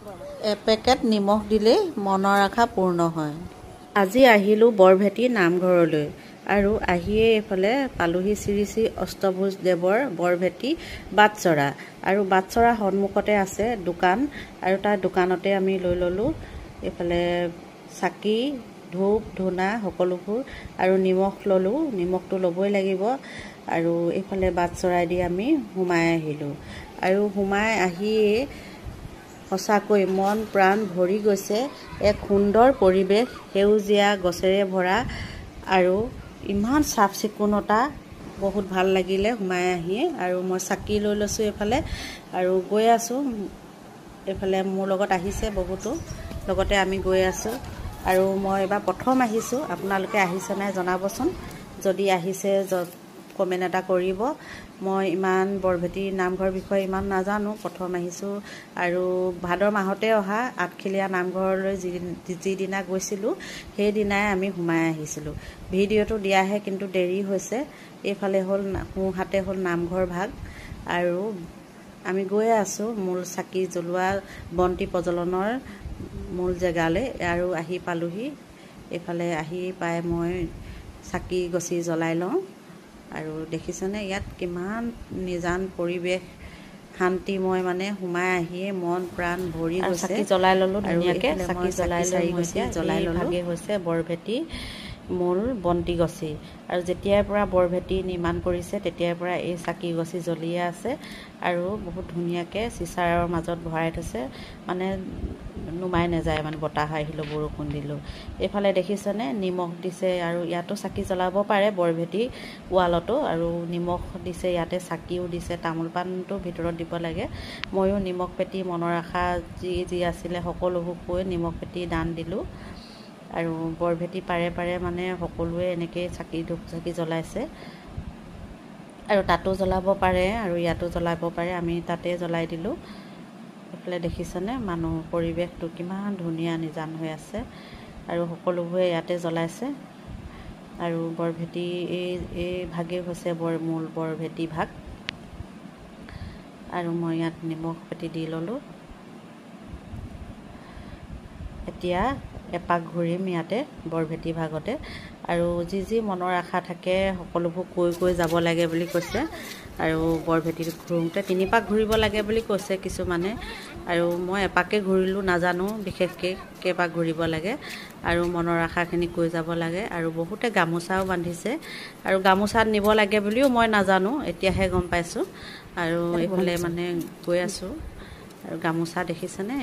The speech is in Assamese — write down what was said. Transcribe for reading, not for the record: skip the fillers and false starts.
এপেকেট নিমখ দিলেই মনৰ আশা পূৰ্ণ হয়। আজি আহিলোঁ বৰভেটি নামঘৰলৈ আৰু আহিয়ে এইফালে পালোহি শ্ৰী শ্ৰী অষ্টভুজদেৱৰ বৰভেটি বাটচৰা আৰু বাটচৰা সন্মুখতে আছে দোকান আৰু তাৰ দোকানতে আমি লৈ ল'লোঁ এইফালে চাকি ধূপ ধূনা সকলোবোৰ আৰু নিমখ ল'লোঁ, নিমখটো ল'বই লাগিব আৰু এইফালে বাটচৰাইদি আমি সোমাই আহিলোঁ আৰু সোমাই আহিয়ে সঁচাকৈ মন প্ৰাণ ভৰি গৈছে। এক সুন্দৰ পৰিৱেশ, সেউজীয়া গছেৰে ভৰা আৰু ইমান চাফ চিকুণতা, বহুত ভাল লাগিলে সোমাই আহিয়ে। আৰু মই চাকি লৈ লৈছোঁ এইফালে আৰু গৈ আছোঁ, এইফালে মোৰ লগত আহিছে বহুতো, লগতে আমি গৈ আছোঁ আৰু মই এবাৰ প্ৰথম আহিছোঁ। আপোনালোকে আহিছে নাই জনাবচোন, যদি আহিছে কমেণ্ট এটা কৰিব। মই ইমান বৰভেটি নামঘৰ বিষয়ে ইমান নাজানো, প্ৰথম আহিছোঁ আৰু ভাদৰ মাহতে অহা আঠখেলীয়া নামঘৰলৈ যিদিনা গৈছিলোঁ সেইদিনাই আমি সোমাই আহিছিলোঁ। ভিডিঅ'টো দিয়াহে কিন্তু দেৰি হৈছে। এইফালে হ'ল সোঁহাতে হ'ল নামঘৰ ভাগ আৰু আমি গৈ আছোঁ মূল চাকি জ্বলোৱা বন্তি প্ৰজ্বলনৰ মূল জেগালৈ আৰু আহি পালোহি। এইফালে আহি পাই মই চাকি গছি জ্বলাই লওঁ আৰু দেখিছেনে ইয়াত কিমান নিজান পৰিৱেশ, শান্তিময়, মানে সোমাই আহিয়ে মন প্ৰাণ ভৰি গৈছে। চাকি জ্বলাই ল'লোঁ ধুনীয়াকৈ, চাকি জ্বলাই ভাগে হৈছে বৰভেটি মূল বন্তি গছি আৰু যেতিয়াৰ পৰা বৰভেটি নিৰ্মাণ কৰিছে তেতিয়াৰ পৰা এই চাকি গছি জ্বলিয়ে আছে আৰু বহুত ধুনীয়াকৈ চিচাৰৰ মাজত ভৰাই থৈছে, মানে নুমাই নাযায়, মানে বতাহ আহিলেও বৰষুণ দিলেও। এইফালে দেখিছেনে নিমখ দিছে আৰু ইয়াতো চাকি জ্বলাব পাৰে বৰভেটি ৱালতো, আৰু নিমখ দিছে ইয়াতে, চাকিও দিছে, তামোল পাণটো ভিতৰত দিব লাগে। ময়ো নিমখ পেটি মনৰ আশা যি আছিলে সকলোবোৰ কৈ নিমখ পেটি দান দিলোঁ আৰু বৰভেটি পাৰে পাৰে মানে সকলোৱে এনেকৈ চাকি ধূপ চাকি জ্বলাইছে আৰু তাতো জ্বলাব পাৰে আৰু ইয়াতো জ্বলাব পাৰে, আমি তাতে জ্বলাই দিলোঁ। এইফালে দেখিছেনে মানুহ পৰিৱেশটো কিমান ধুনীয়া নিজান হৈ আছে আৰু সকলোবোৰে ইয়াতে জ্বলাইছে আৰু বৰভেটি এই ভাগেই হৈছে মূল বৰভেটি ভাগ আৰু মই ইয়াত নিমখ পেটি দি ল'লোঁ। এতিয়া এপাক ঘূৰিম ইয়াতে বৰভেটি ভাগতে আৰু যি মনৰ আশা থাকে সকলোবোৰ কৈ যাব লাগে বুলি কৈছে আৰু বৰভেটি ঘূৰোঁতে 3 পাক ঘূৰিব লাগে বুলি কৈছে কিছুমানে আৰু মই এপাকে ঘূৰিলোঁ, নাজানো বিশেষকৈ কেইপাক ঘূৰিব লাগে আৰু মনৰ আশাখিনি কৈ যাব লাগে আৰু বহুতে গামোচাও বান্ধিছে আৰু গামোচাত নিব লাগে বুলিও মই নাজানো, এতিয়াহে গম পাইছোঁ আৰু এইফালে মানে গৈ আছোঁ আৰু গামোচা দেখিছেনে।